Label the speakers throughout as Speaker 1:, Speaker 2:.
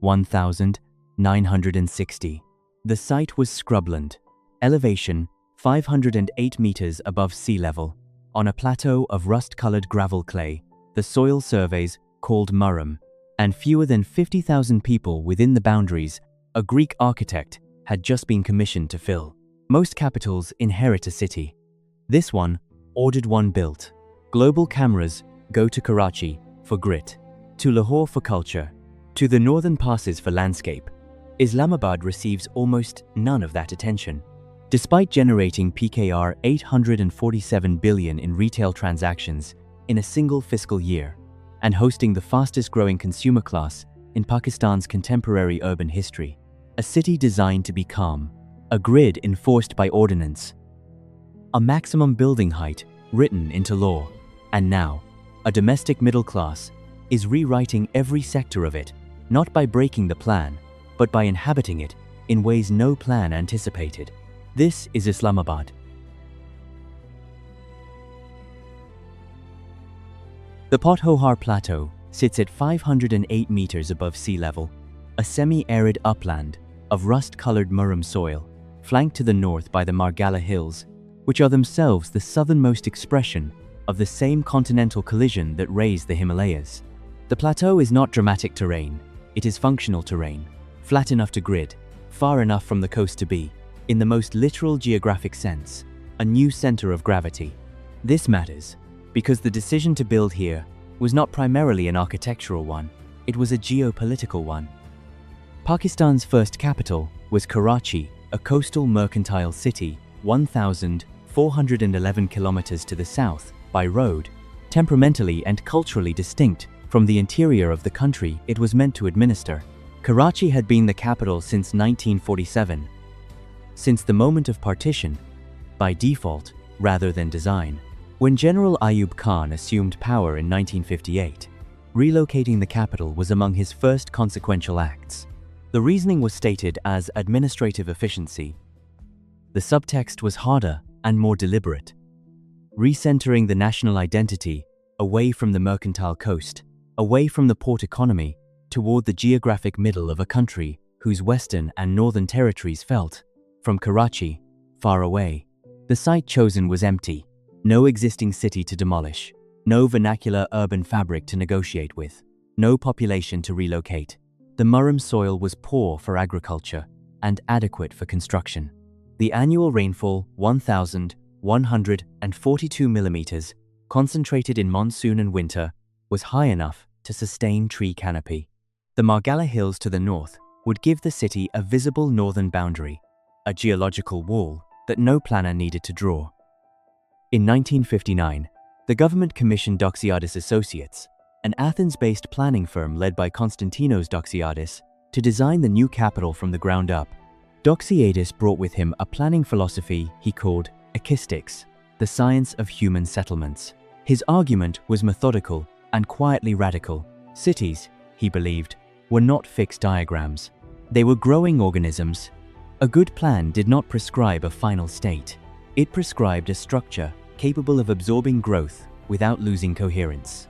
Speaker 1: 1,960. The site was scrubland, elevation 508 meters above sea level, on a plateau of rust-colored gravel clay, the soil surveys called Murum, and fewer than 50,000 people within the boundaries a Greek architect had just been commissioned to fill. Most capitals inherit a city. This one ordered one built. Global cameras go to Karachi for grit, to Lahore for culture, to the northern passes for landscape. Islamabad receives almost none of that attention. Despite generating PKR 847 billion in retail transactions in a single fiscal year, and hosting the fastest growing consumer class in Pakistan's contemporary urban history, a city designed to be calm, a grid enforced by ordinance, a maximum building height written into law, and now, a domestic middle class is rewriting every sector of it, not by breaking the plan, but by inhabiting it in ways no plan anticipated. This is Islamabad. The Kohsar Plateau sits at 508 meters above sea level, a semi-arid upland of rust-colored Murum soil, flanked to the north by the Margalla Hills, which are themselves the southernmost expression of the same continental collision that raised the Himalayas. The plateau is not dramatic terrain, it is functional terrain, flat enough to grid, far enough from the coast to be, in the most literal geographic sense, a new center of gravity. This matters because the decision to build here was not primarily an architectural one, it was a geopolitical one. Pakistan's first capital was Karachi, a coastal mercantile city 1,411 kilometers to the south by road, temperamentally and culturally distinct from the interior of the country it was meant to administer. Karachi had been the capital since 1947, since the moment of partition, by default rather than design. When General Ayub Khan assumed power in 1958, relocating the capital was among his first consequential acts. The reasoning was stated as administrative efficiency. The subtext was harder and more deliberate, recentering the national identity away from the mercantile coast, away from the port economy, toward the geographic middle of a country whose western and northern territories felt, from Karachi, far away. The site chosen was empty. No existing city to demolish, no vernacular urban fabric to negotiate with, no population to relocate. The Murum soil was poor for agriculture and adequate for construction. The annual rainfall, 1,142 millimeters, concentrated in monsoon and winter, was high enough to sustain tree canopy. The Margalla Hills to the north would give the city a visible northern boundary, a geological wall that no planner needed to draw. In 1959, the government commissioned Doxiadis Associates, an Athens-based planning firm led by Constantinos Doxiadis, to design the new capital from the ground up. Doxiadis brought with him a planning philosophy he called echystics, the science of human settlements. His argument was methodical and quietly radical. Cities, he believed, were not fixed diagrams. They were growing organisms. A good plan did not prescribe a final state. It prescribed a structure capable of absorbing growth without losing coherence.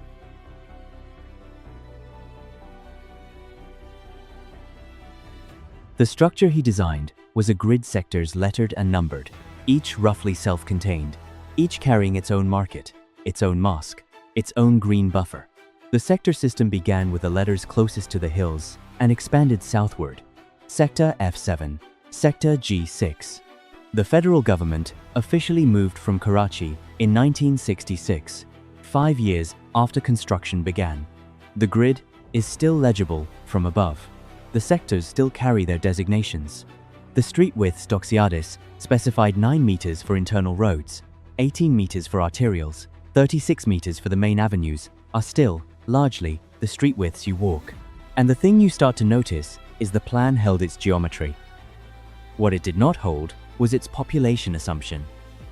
Speaker 1: The structure he designed was a grid sectors lettered and numbered, each roughly self-contained, each carrying its own market, its own mosque, its own green buffer. The sector system began with the letters closest to the hills and expanded southward. Sector F7, Sector G6. The federal government officially moved from Karachi in 1966, 5 years after construction began. The grid is still legible from above. The sectors still carry their designations. The street widths Doxiadis specified 9 meters for internal roads, 18 meters for arterials, 36 meters for the main avenues are still, largely, the street widths you walk. And the thing you start to notice is the plan held its geometry. What it did not hold was its population assumption.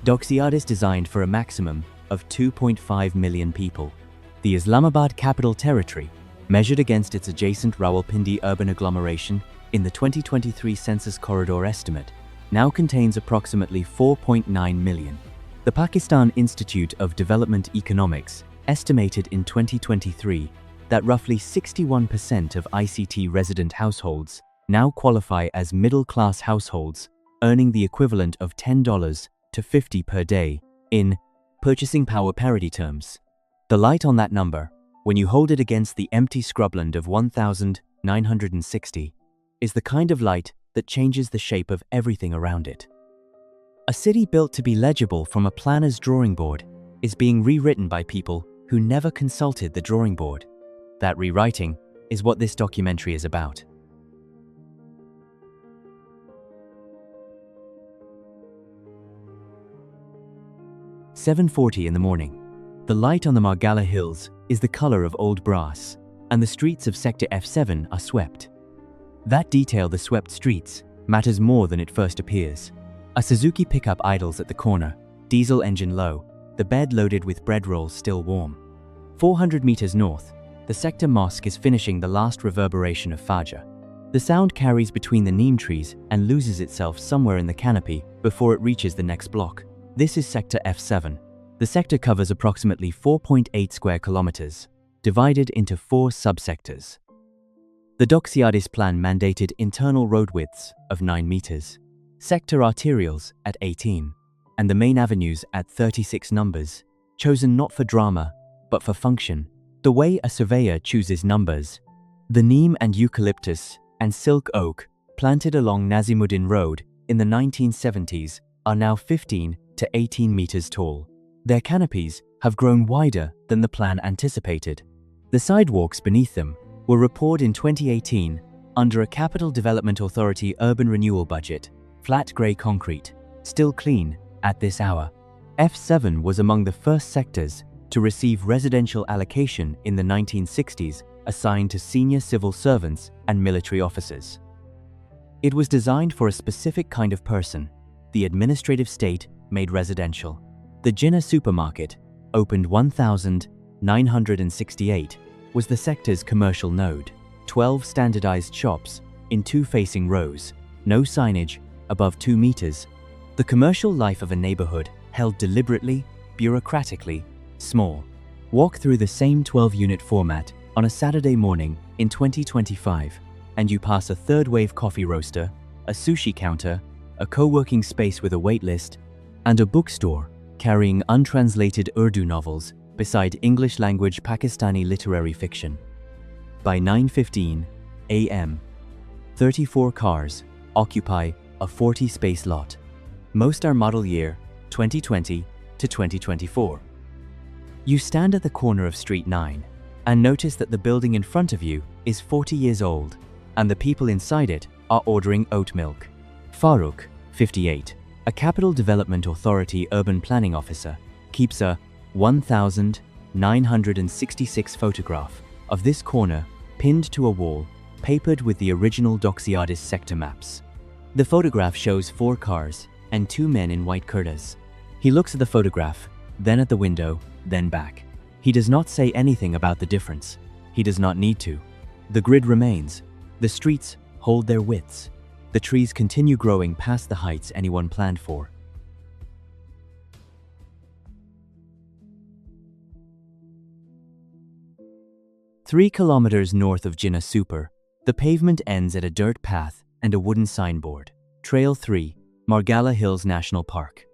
Speaker 1: Doxiadis designed for a maximum of 2.5 million people. The Islamabad Capital Territory, measured against its adjacent Rawalpindi urban agglomeration in the 2023 Census Corridor estimate, now contains approximately 4.9 million. The Pakistan Institute of Development Economics estimated in 2023 that roughly 61% of ICT resident households now qualify as middle-class households, earning the equivalent of $10 to $50 per day in purchasing power parity terms. The light on that number, when you hold it against the empty scrubland of 1,960, is the kind of light that changes the shape of everything around it. A city built to be legible from a planner's drawing board is being rewritten by people who never consulted the drawing board. That rewriting is what this documentary is about. "7:40 in the morning. The light on the Margalla Hills is the color of old brass, and the streets of Sector F7 are swept. That detail, the swept streets, matters more than it first appears. A Suzuki pickup idles at the corner, diesel engine low, the bed loaded with bread rolls still warm. 400 meters north, the sector mosque is finishing the last reverberation of Fajr. The sound carries between the neem trees and loses itself somewhere in the canopy before it reaches the next block. This is Sector F7. The sector covers approximately 4.8 square kilometers, divided into 4 subsectors. The Doxiadis plan mandated internal road widths of 9 meters, sector arterials at 18, and the main avenues at 36 numbers, chosen not for drama, but for function. The way a surveyor chooses numbers. The neem and eucalyptus and silk oak planted along Nazimuddin Road in the 1970s are now 15 to 18 meters tall. Their canopies have grown wider than the plan anticipated. The sidewalks beneath them were repoured in 2018 under a Capital Development Authority urban renewal budget, flat grey concrete, still clean at this hour. F7 was among the first sectors to receive residential allocation in the 1960s assigned to senior civil servants and military officers. It was designed for a specific kind of person, the administrative state made residential. The Jinnah supermarket, opened 1968, was the sector's commercial node. 12 standardized shops in 2 facing rows, no signage above 2 meters. The commercial life of a neighborhood held deliberately, bureaucratically, small. Walk through the same 12-unit format on a Saturday morning in 2025, and you pass a third-wave coffee roaster, a sushi counter, a co-working space with a wait list, and a bookstore carrying untranslated Urdu novels beside English-language Pakistani literary fiction. By 9:15 a.m., 34 cars occupy a 40-space lot. Most are model year 2020 to 2024. You stand at the corner of Street 9 and notice that the building in front of you is 40 years old, and the people inside it are ordering oat milk. Farooq, 58, a Capital Development Authority urban planning officer, keeps a 1966 photograph of this corner pinned to a wall, papered with the original Doxiadis sector maps. The photograph shows 4 cars and 2 men in white kurtas. He looks at the photograph, then at the window, then back. He does not say anything about the difference. He does not need to. The grid remains. The streets hold their widths. The trees continue growing past the heights anyone planned for. Three kilometers north of Jinnah Super, the pavement ends at a dirt path and a wooden signboard. Trail 3, Margalla Hills National Park.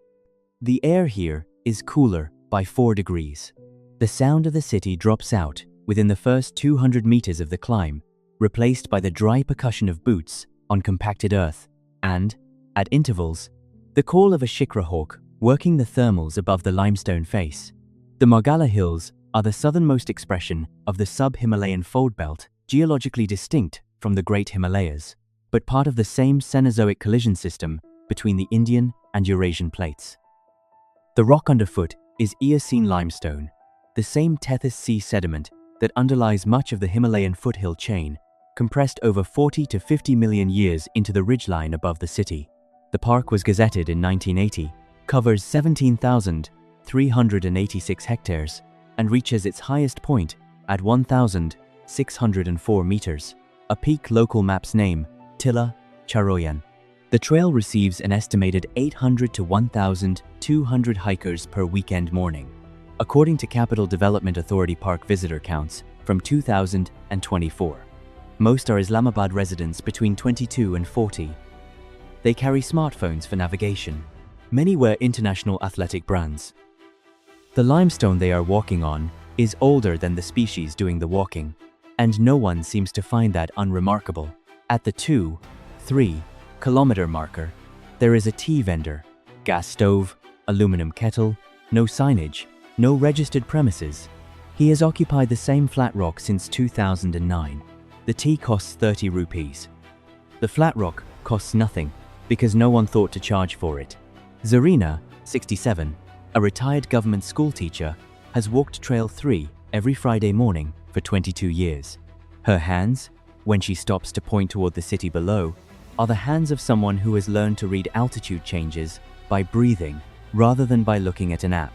Speaker 1: The air here is cooler by 4 degrees. The sound of the city drops out within the first 200 meters of the climb, replaced by the dry percussion of boots on compacted earth, and, at intervals, the call of a shikra hawk working the thermals above the limestone face. The Margalla Hills are the southernmost expression of the sub-Himalayan fold belt, geologically distinct from the Great Himalayas, but part of the same Cenozoic collision system between the Indian and Eurasian plates. The rock underfoot is Eocene limestone, the same Tethys Sea sediment that underlies much of the Himalayan foothill chain, compressed over 40 to 50 million years into the ridgeline above the city. The park was gazetted in 1980, covers 17,386 hectares, and reaches its highest point at 1,604 meters, a peak local maps name, Tilla Charoyan. The trail receives an estimated 800 to 1,200 hikers per weekend morning. According to Capital Development Authority park visitor counts, from 2024. Most are Islamabad residents between 22 and 40. They carry smartphones for navigation. Many wear international athletic brands. The limestone they are walking on is older than the species doing the walking, and no one seems to find that unremarkable. At the 2-3 kilometer marker, there is a tea vendor, gas stove, aluminum kettle, no signage, no registered premises. He has occupied the same flat rock since 2009. The tea costs 30 rupees. The flat rock costs nothing because no one thought to charge for it. Zarina, 67, a retired government school teacher, has walked Trail 3 every Friday morning for 22 years. Her hands, when she stops to point toward the city below, are the hands of someone who has learned to read altitude changes by breathing rather than by looking at an app.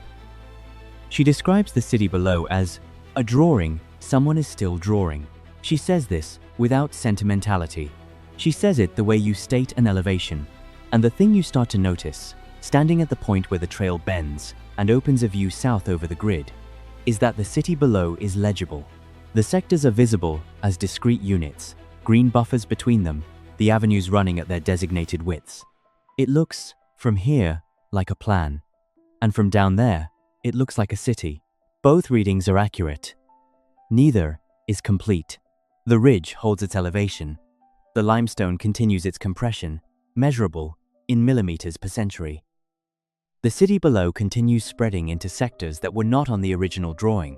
Speaker 1: She describes the city below as a drawing someone is still drawing. She says this without sentimentality. She says it the way you state an elevation. And the thing you start to notice, standing at the point where the trail bends and opens a view south over the grid, is that the city below is legible. The sectors are visible as discrete units, green buffers between them, the avenues running at their designated widths. It looks, from here, like a plan. And from down there, it looks like a city. Both readings are accurate. Neither is complete. The ridge holds its elevation. The limestone continues its compression, measurable in millimeters per century. The city below continues spreading into sectors that were not on the original drawing.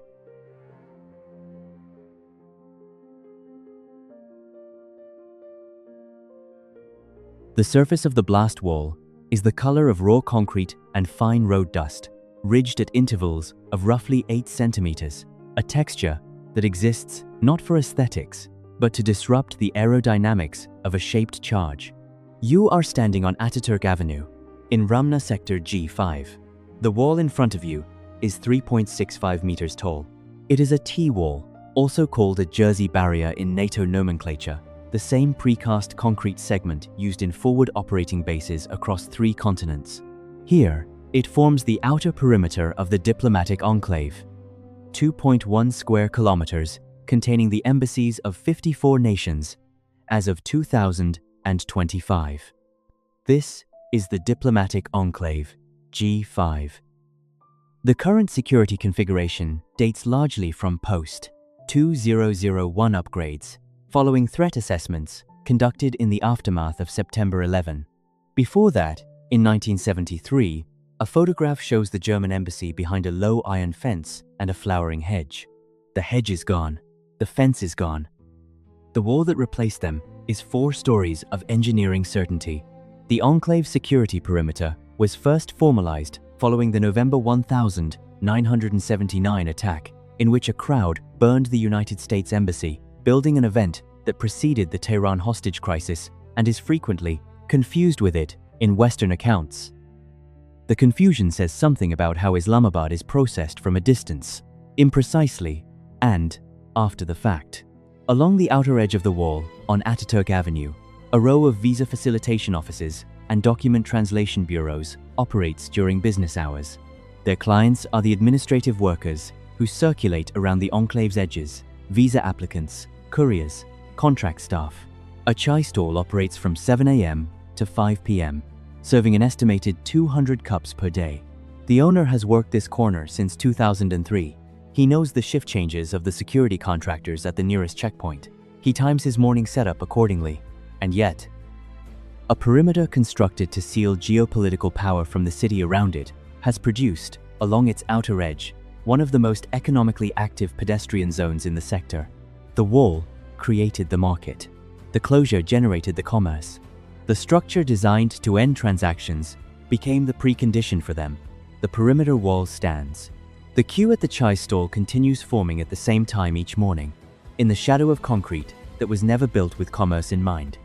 Speaker 1: The surface of the blast wall is the color of raw concrete and fine road dust, ridged at intervals of roughly 8 centimeters, a texture that exists not for aesthetics, but to disrupt the aerodynamics of a shaped charge. You are standing on Ataturk Avenue, in Ramna Sector G5. The wall in front of you is 3.65 meters tall. It is a T-wall, also called a Jersey barrier in NATO nomenclature, the same precast concrete segment used in forward operating bases across 3 continents. Here, it forms the outer perimeter of the diplomatic enclave, 2.1 square kilometers, containing the embassies of 54 nations as of 2025. This is the diplomatic enclave, G5. The current security configuration dates largely from post-2001 upgrades, following threat assessments conducted in the aftermath of September 11. Before that, in 1973, a photograph shows the German embassy behind a low iron fence and a flowering hedge. The hedge is gone. The fence is gone. The wall that replaced them is 4 stories of engineering certainty. The enclave security perimeter was first formalized following the November 1979 attack, in which a crowd burned the United States Embassy, building an event that preceded the Tehran hostage crisis and is frequently confused with it in Western accounts. The confusion says something about how Islamabad is processed from a distance, imprecisely, and after the fact. Along the outer edge of the wall, on Ataturk Avenue, a row of visa facilitation offices and document translation bureaus operates during business hours. Their clients are the administrative workers who circulate around the enclave's edges, visa applicants, couriers, contract staff. A chai stall operates from 7 a.m. to 5 p.m., serving an estimated 200 cups per day. The owner has worked this corner since 2003. He knows the shift changes of the security contractors at the nearest checkpoint. He times his morning setup accordingly. And yet, a perimeter constructed to seal geopolitical power from the city around it has produced, along its outer edge, one of the most economically active pedestrian zones in the sector. The wall created the market. The closure generated the commerce. The structure designed to end transactions became the precondition for them. The perimeter wall stands. The queue at the chai stall continues forming at the same time each morning, in the shadow of concrete that was never built with commerce in mind.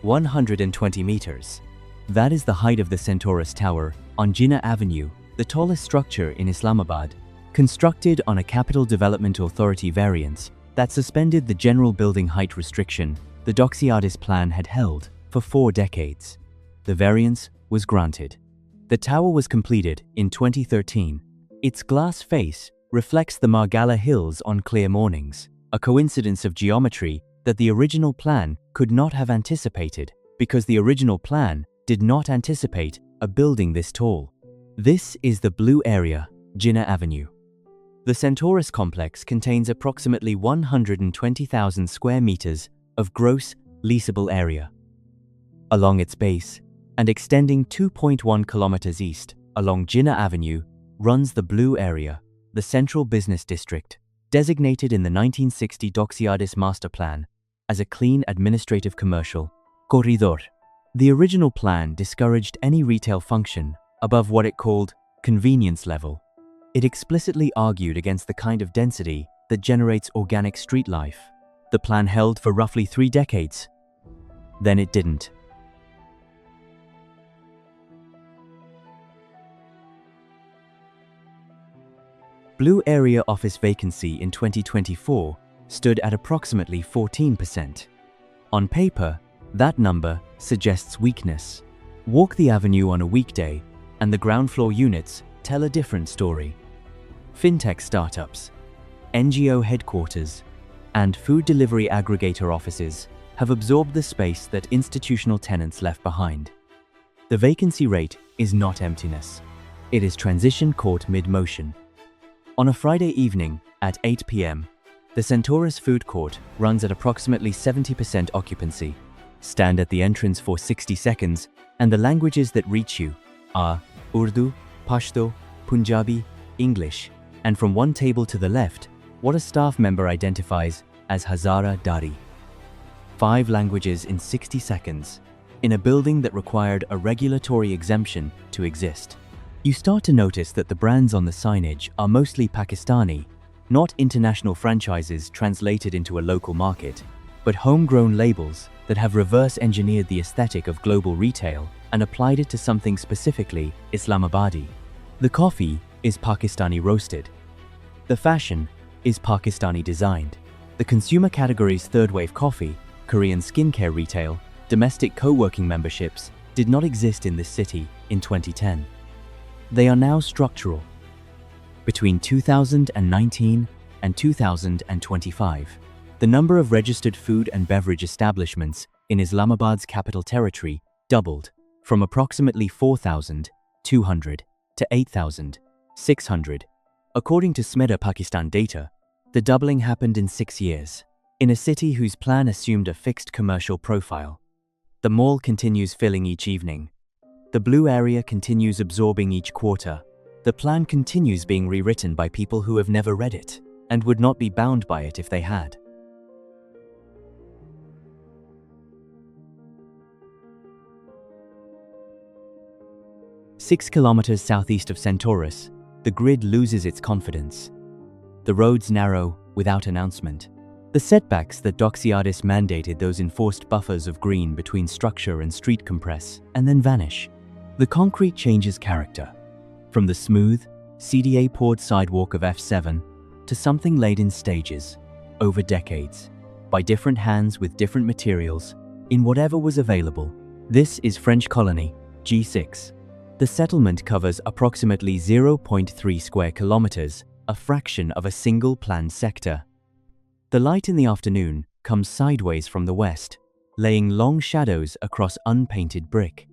Speaker 1: "120 meters. That is the height of the Centaurus Tower on Jinnah Avenue, the tallest structure in Islamabad, constructed on a Capital Development Authority variance that suspended the general building height restriction the Doxiadis plan had held for 4 decades. The variance was granted. The tower was completed in 2013. Its glass face reflects the Margalla Hills on clear mornings, a coincidence of geometry that the original plan could not have anticipated, because the original plan did not anticipate a building this tall. This is the blue area, Jinnah Avenue. The Centaurus complex contains approximately 120,000 square meters of gross leasable area. Along its base, and extending 2.1 kilometers east along Jinnah Avenue, runs the blue area, the central business district, designated in the 1960 Doxiadis master plan as a clean administrative commercial corridor. The original plan discouraged any retail function above what it called convenience level. It explicitly argued against the kind of density that generates organic street life. The plan held for roughly 3 decades. Then it didn't. Blue area office vacancy in 2024 stood at approximately 14%. On paper, that number suggests weakness. Walk the avenue on a weekday, and the ground floor units tell a different story. Fintech startups, NGO headquarters, and food delivery aggregator offices have absorbed the space that institutional tenants left behind. The vacancy rate is not emptiness. It is transition caught mid-motion. On a Friday evening at 8 p.m., the Centaurus food court runs at approximately 70% occupancy. Stand at the entrance for 60 seconds, and the languages that reach you are Urdu, Pashto, Punjabi, English, and from one table to the left, what a staff member identifies as Hazara Dari. 5 languages in 60 seconds, in a building that required a regulatory exemption to exist. You start to notice that the brands on the signage are mostly Pakistani, not international franchises translated into a local market, but homegrown labels that have reverse engineered the aesthetic of global retail and applied it to something specifically Islamabadi. The coffee is Pakistani roasted. The fashion is Pakistani designed. The consumer categories third-wave coffee, Korean skincare retail, domestic co-working memberships did not exist in this city in 2010. They are now structural. Between 2019 and 2025, the number of registered food and beverage establishments in Islamabad's capital territory doubled from approximately 4,200 to 8,600. According to SMETA Pakistan data, the doubling happened in 6 years, in a city whose plan assumed a fixed commercial profile. The mall continues filling each evening. The blue area continues absorbing each quarter. The plan continues being rewritten by people who have never read it and would not be bound by it if they had. Six kilometers southeast of Centaurus, the grid loses its confidence. The roads narrow without announcement. The setbacks that Doxiadis mandated, those enforced buffers of green between structure and street, compress and then vanish. The concrete changes character, from the smooth, CDA-poured sidewalk of F7 to something laid in stages, over decades, by different hands with different materials, in whatever was available. This is French colony, G6. The settlement covers approximately 0.3 square kilometers, a fraction of a single planned sector. The light in the afternoon comes sideways from the west, laying long shadows across unpainted brick.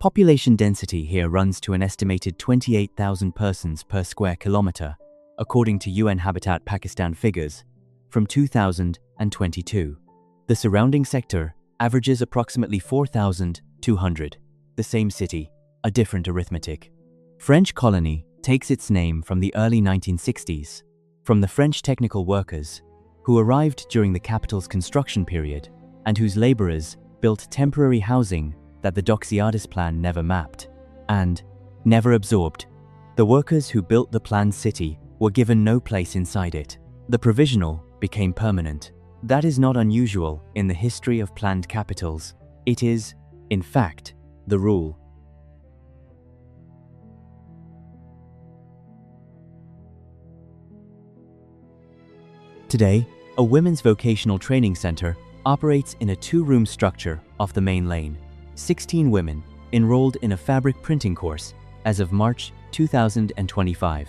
Speaker 1: Population density here runs to an estimated 28,000 persons per square kilometer, according to UN Habitat Pakistan figures, from 2022. The surrounding sector averages approximately 4,200. The same city, a different arithmetic. French colony takes its name from the early 1960s, from the French technical workers who arrived during the capital's construction period and whose laborers built temporary housing that the Doxiadis plan never mapped and never absorbed. The workers who built the planned city were given no place inside it. The provisional became permanent. That is not unusual in the history of planned capitals. It is, in fact, the rule. Today, a women's vocational training center operates in a 2-room structure off the main lane. 16 women, enrolled in a fabric printing course as of March 2025.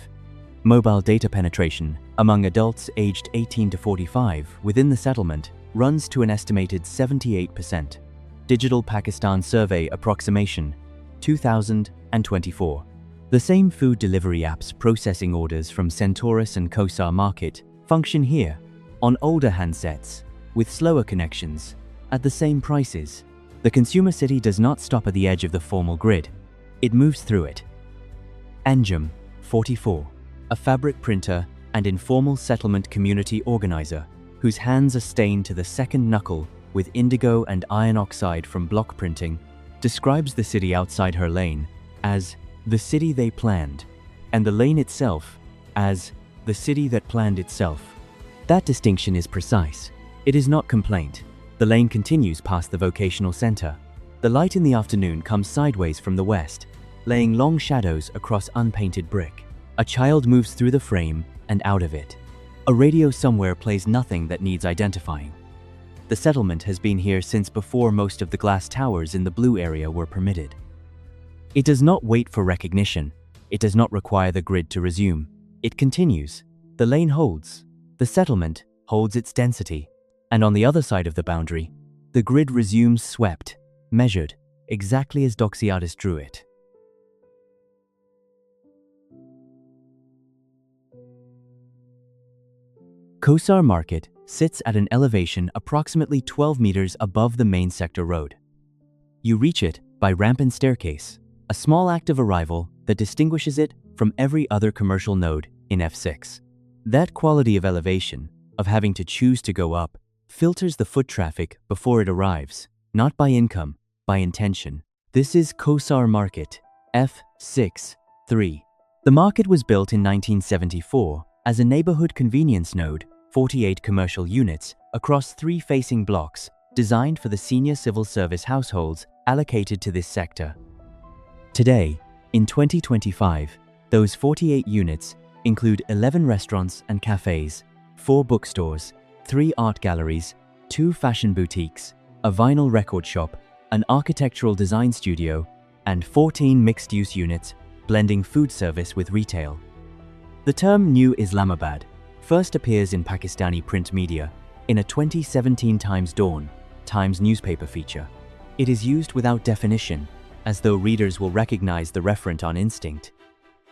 Speaker 1: Mobile data penetration among adults aged 18 to 45 within the settlement runs to an estimated 78%. Digital Pakistan Survey Approximation 2024. The same food delivery apps processing orders from Centaurus and Kohsar Market function here on older handsets with slower connections at the same prices. The consumer city does not stop at the edge of the formal grid. It moves through it. Anjum, 44. A fabric printer and informal settlement community organizer whose hands are stained to the second knuckle with indigo and iron oxide from block printing, describes the city outside her lane as the city they planned, and the lane itself as the city that planned itself. That distinction is precise. It is not complaint. The lane continues past the vocational center. The light in the afternoon comes sideways from the west, laying long shadows across unpainted brick. A child moves through the frame and out of it. A radio somewhere plays nothing that needs identifying. The settlement has been here since before most of the glass towers in the blue area were permitted. It does not wait for recognition. It does not require the grid to resume. It continues. The lane holds. The settlement holds its density. And on the other side of the boundary, the grid resumes swept, measured, exactly as Doxiadis drew it. Kohsar Market sits at an elevation approximately 12 meters above the main sector road. You reach it by ramp and staircase, a small act of arrival that distinguishes it from every other commercial node in F6. That quality of elevation, of having to choose to go up, filters the foot traffic before it arrives, not by income, by intention. This is Kohsar Market, F6-3. The market was built in 1974 as a neighborhood convenience node, 48 commercial units across 3 facing blocks, designed for the senior civil service households allocated to this sector. Today, in 2025, those 48 units include 11 restaurants and cafes, 4 bookstores, 3 art galleries, 2 fashion boutiques, a vinyl record shop, an architectural design studio, and 14 mixed-use units blending food service with retail. The term New Islamabad first appears in Pakistani print media in a 2017 Dawn Times newspaper feature. It is used without definition, as though readers will recognize the referent on instinct.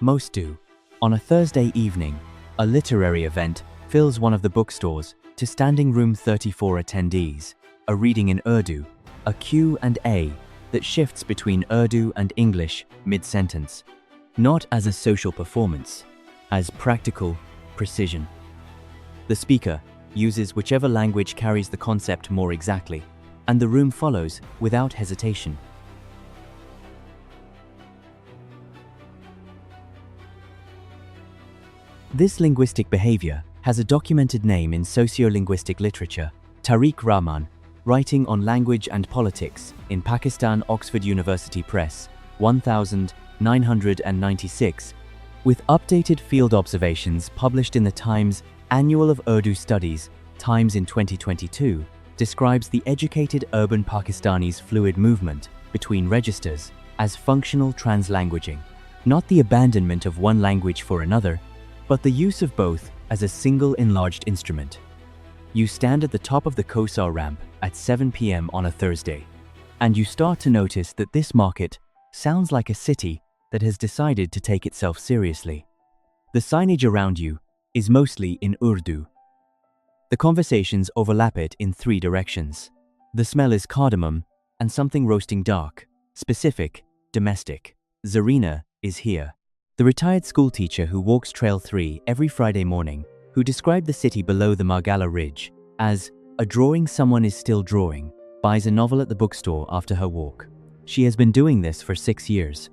Speaker 1: Most do. On a Thursday evening, a literary event fills one of the bookstores to standing room 34 attendees, a reading in Urdu, a Q&A that shifts between Urdu and English mid-sentence, not as a social performance, as practical precision. The speaker uses whichever language carries the concept more exactly, and the room follows without hesitation. This linguistic behavior has a documented name in sociolinguistic literature, Tariq Rahman, writing on language and politics in Pakistan Oxford University Press, 1996, with updated field observations published in the Times Annual of Urdu Studies, Times in 2022, describes the educated urban Pakistanis' fluid movement between registers as functional translanguaging, not the abandonment of one language for another, but the use of both as a single enlarged instrument. You stand at the top of the Kohsar ramp at 7 p.m. on a Thursday, and you start to notice that this market sounds like a city that has decided to take itself seriously. The signage around you is mostly in Urdu. The conversations overlap it in 3 directions. The smell is cardamom and something roasting dark, specific, domestic. Zarina is here, the retired schoolteacher who walks Trail 3 every Friday morning, who described the city below the Margala Ridge as a drawing someone is still drawing, buys a novel at the bookstore after her walk. She has been doing this for 6 years.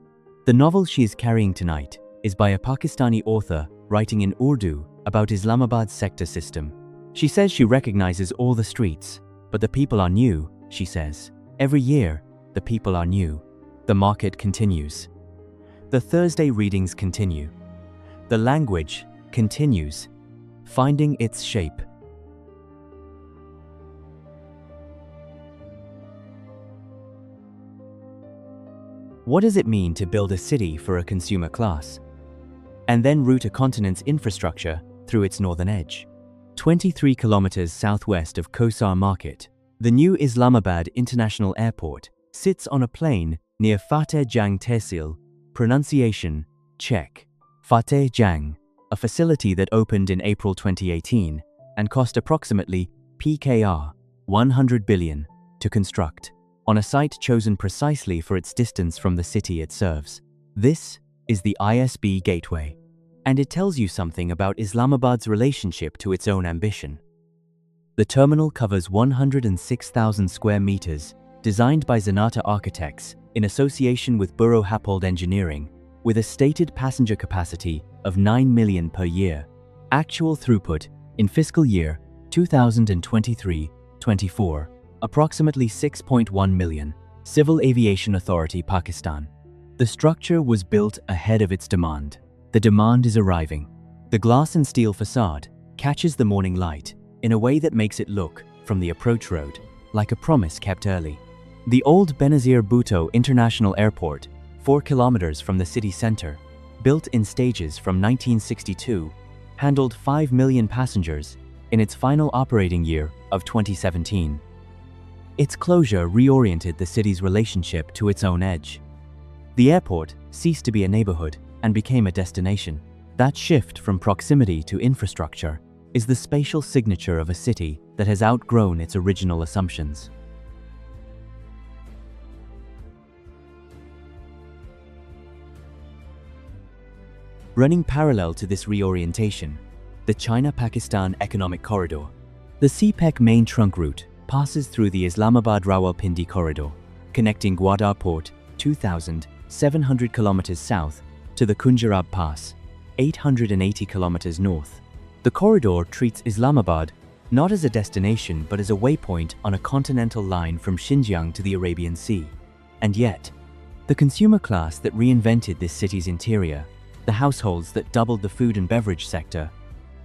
Speaker 1: The novel she is carrying tonight is by a Pakistani author writing in Urdu about Islamabad's sector system. She says she recognizes all the streets, but the people are new, she says. Every year, the people are new. The market continues. The Thursday readings continue. The language continues, finding its shape. What does it mean to build a city for a consumer class? And then route a continent's infrastructure through its northern edge. 23 kilometers southwest of Kohsar Market, the new Islamabad International Airport sits on a plain near Fateh Jang Tehsil, pronunciation Czech, Fateh Jang, a facility that opened in April 2018 and cost approximately PKR 100 billion to construct, on a site chosen precisely for its distance from the city it serves. This is the ISB Gateway, and it tells you something about Islamabad's relationship to its own ambition. The terminal covers 106,000 square meters, designed by Zanata Architects in association with Buro Happold Engineering, with a stated passenger capacity of 9 million per year. Actual throughput in fiscal year 2023-24, approximately 6.1 million. Civil Aviation Authority, Pakistan. The structure was built ahead of its demand. The demand is arriving. The glass and steel facade catches the morning light in a way that makes it look, from the approach road, like a promise kept early. The old Benazir Bhutto International Airport, 4 kilometers from the city center, built in stages from 1962, handled 5 million passengers in its final operating year of 2017. Its closure reoriented the city's relationship to its own edge. The airport ceased to be a neighborhood and became a destination. That shift from proximity to infrastructure is the spatial signature of a city that has outgrown its original assumptions. Running parallel to this reorientation, the China-Pakistan Economic Corridor. The CPEC main trunk route passes through the Islamabad-Rawalpindi corridor, connecting Gwadar Port, 2,700 kilometers south, to the Kunjarab Pass, 880 kilometers north. The corridor treats Islamabad not as a destination but as a waypoint on a continental line from Xinjiang to the Arabian Sea. And yet, the consumer class that reinvented this city's interior, the households that doubled the food and beverage sector,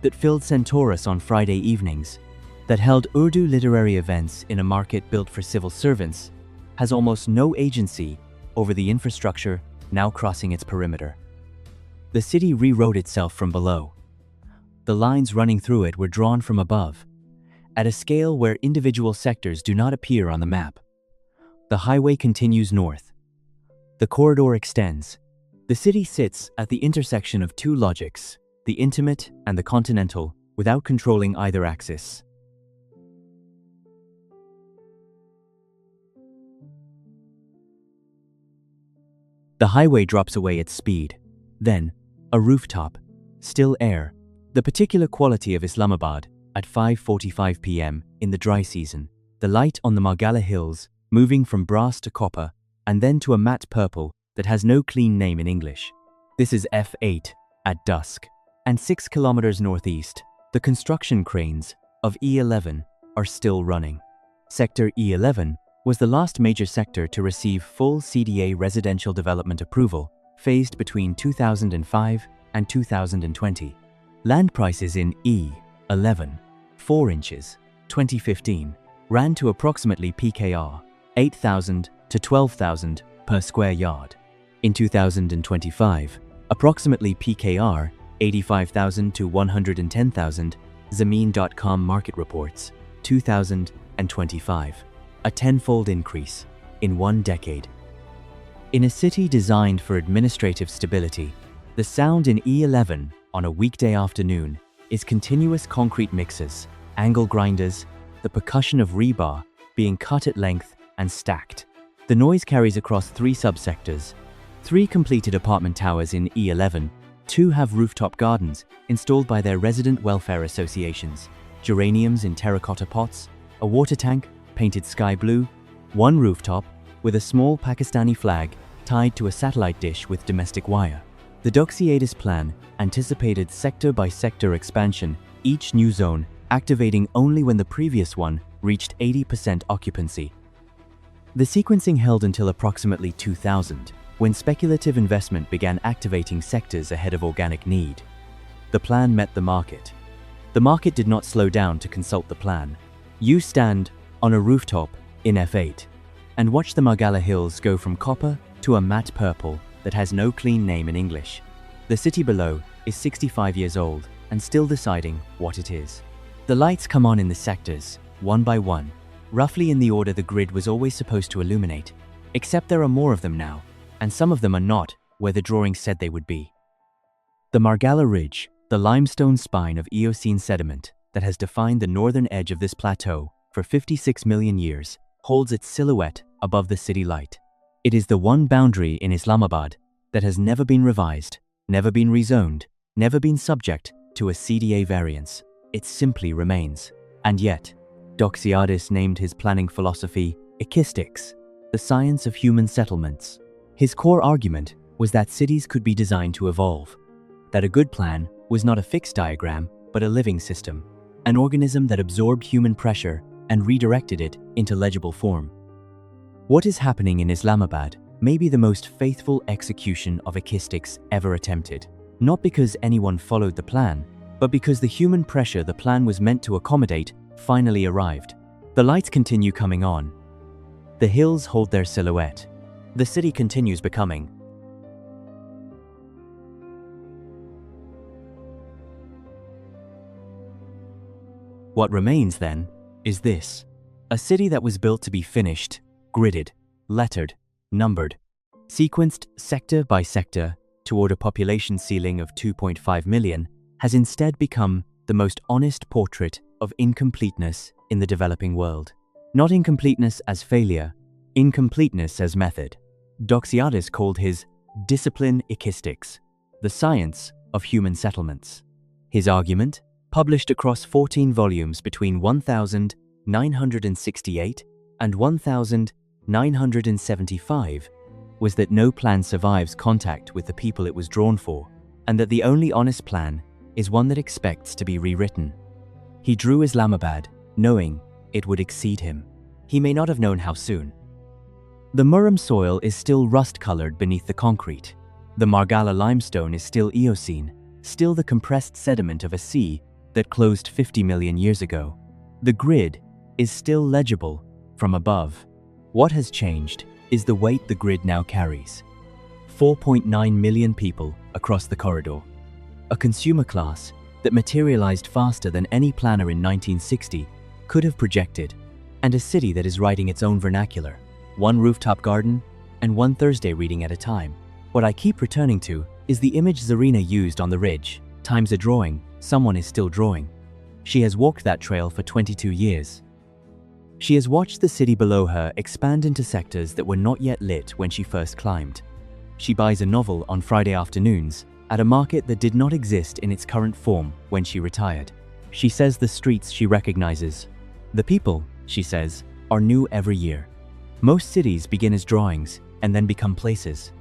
Speaker 1: that filled Centaurus on Friday evenings, that held Urdu literary events in a market built for civil servants, has almost no agency over the infrastructure now crossing its perimeter. The city rewrote itself from below. The lines running through it were drawn from above, at a scale where individual sectors do not appear on the map. The highway continues north. The corridor extends. The city sits at the intersection of two logics, the intimate and the continental, without controlling either axis. The highway drops away at speed. Then, a rooftop, still air, the particular quality of Islamabad, at 5:45 p.m. in the dry season, the light on the Margalla Hills moving from brass to copper and then to a matte purple that has no clean name in English. This is F8 at dusk. And 6 kilometers northeast, the construction cranes of E11 are still running. Sector E11 was the last major sector to receive full CDA residential development approval, phased between 2005 and 2020. Land prices in E11, 4 inches, 2015, ran to approximately PKR 8,000 to 12,000 per square yard. In 2025, approximately PKR 85,000 to 110,000, Zameen.com market reports, 2025, a tenfold increase in 1 decade. In a city designed for administrative stability, the sound in E11 on a weekday afternoon is continuous concrete mixers, angle grinders, the percussion of rebar being cut at length and stacked. The noise carries across 3 subsectors. 3 completed apartment towers in E11, 2 have rooftop gardens installed by their resident welfare associations, geraniums in terracotta pots, a water tank painted sky blue, 1 rooftop with a small Pakistani flag tied to a satellite dish with domestic wire. The Doxiadis plan anticipated sector-by-sector expansion, each new zone activating only when the previous one reached 80% occupancy. The sequencing held until approximately 2000, when speculative investment began activating sectors ahead of organic need. The plan met the market. The market did not slow down to consult the plan. You stand on a rooftop in F8 and watch the Margalla Hills go from copper to a matte purple that has no clean name in English. The city below is 65 years old and still deciding what it is. The lights come on in the sectors, one by one, roughly in the order the grid was always supposed to illuminate, except there are more of them now, and some of them are not where the drawing said they would be. The Margalla Ridge, the limestone spine of Eocene sediment that has defined the northern edge of this plateau for 56 million years, holds its silhouette above the city light. It is the one boundary in Islamabad that has never been revised, never been rezoned, never been subject to a CDA variance. It simply remains. And yet, Doxiadis named his planning philosophy ekistics, the science of human settlements. His core argument was that cities could be designed to evolve, that a good plan was not a fixed diagram, but a living system, an organism that absorbed human pressure and redirected it into legible form. What is happening in Islamabad may be the most faithful execution of ekistics ever attempted, not because anyone followed the plan, but because the human pressure the plan was meant to accommodate finally arrived. The lights continue coming on. The hills hold their silhouette. The city continues becoming. What remains then is this: a city that was built to be finished, gridded, lettered, numbered, sequenced sector by sector toward a population ceiling of 2.5 million, has instead become the most honest portrait of incompleteness in the developing world. Not incompleteness as failure, incompleteness as method. Doxiadis called his discipline ekistics, the science of human settlements. His argument, published across 14 volumes between 1968 and 1975, was that no plan survives contact with the people it was drawn for, and that the only honest plan is one that expects to be rewritten. He drew Islamabad, knowing it would exceed him. He may not have known how soon. The Murrum soil is still rust-colored beneath the concrete. The Margalla limestone is still Eocene, still the compressed sediment of a sea that closed 50 million years ago. The grid is still legible from above. What has changed is the weight the grid now carries. 4.9 million people across the corridor. A consumer class that materialized faster than any planner in 1960 could have projected, and a city that is writing its own vernacular, one rooftop garden and one Thursday reading at a time. What I keep returning to is the image Zarina used on the ridge. Time's a drawing, someone is still drawing. She has walked that trail for 22 years. She has watched the city below her expand into sectors that were not yet lit when she first climbed. She buys a novel on Friday afternoons at a market that did not exist in its current form when she retired. She says the streets she recognizes. The people, she says, are new every year. Most cities begin as drawings and then become places.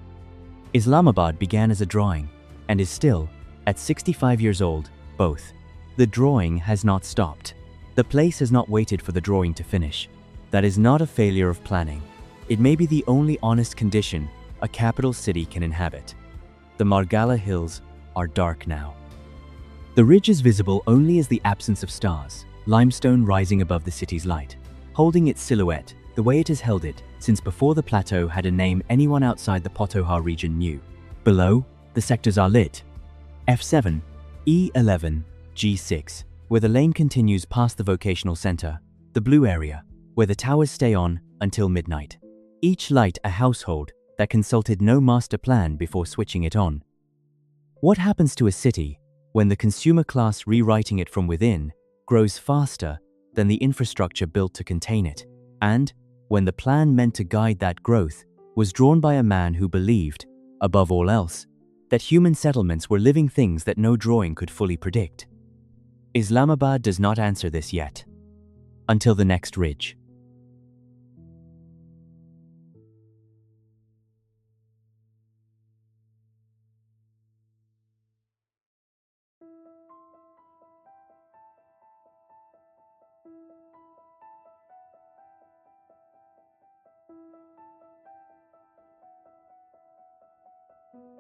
Speaker 1: Islamabad began as a drawing and is still, at 65 years old, both. The drawing has not stopped. The place has not waited for the drawing to finish. That is not a failure of planning. It may be the only honest condition a capital city can inhabit. The Margalla Hills are dark now. The ridge is visible only as the absence of stars, limestone rising above the city's light, holding its silhouette the way it has held it since before the plateau had a name anyone outside the Potohar region knew. Below, the sectors are lit. F7, E11, G6, where the lane continues past the vocational center, the blue area, where the towers stay on until midnight. Each light a household that consulted no master plan before switching it on. What happens to a city when the consumer class rewriting it from within grows faster than the infrastructure built to contain it, and when the plan meant to guide that growth was drawn by a man who believed, above all else, that human settlements were living things that no drawing could fully predict? Islamabad does not answer this yet. Until the next ridge.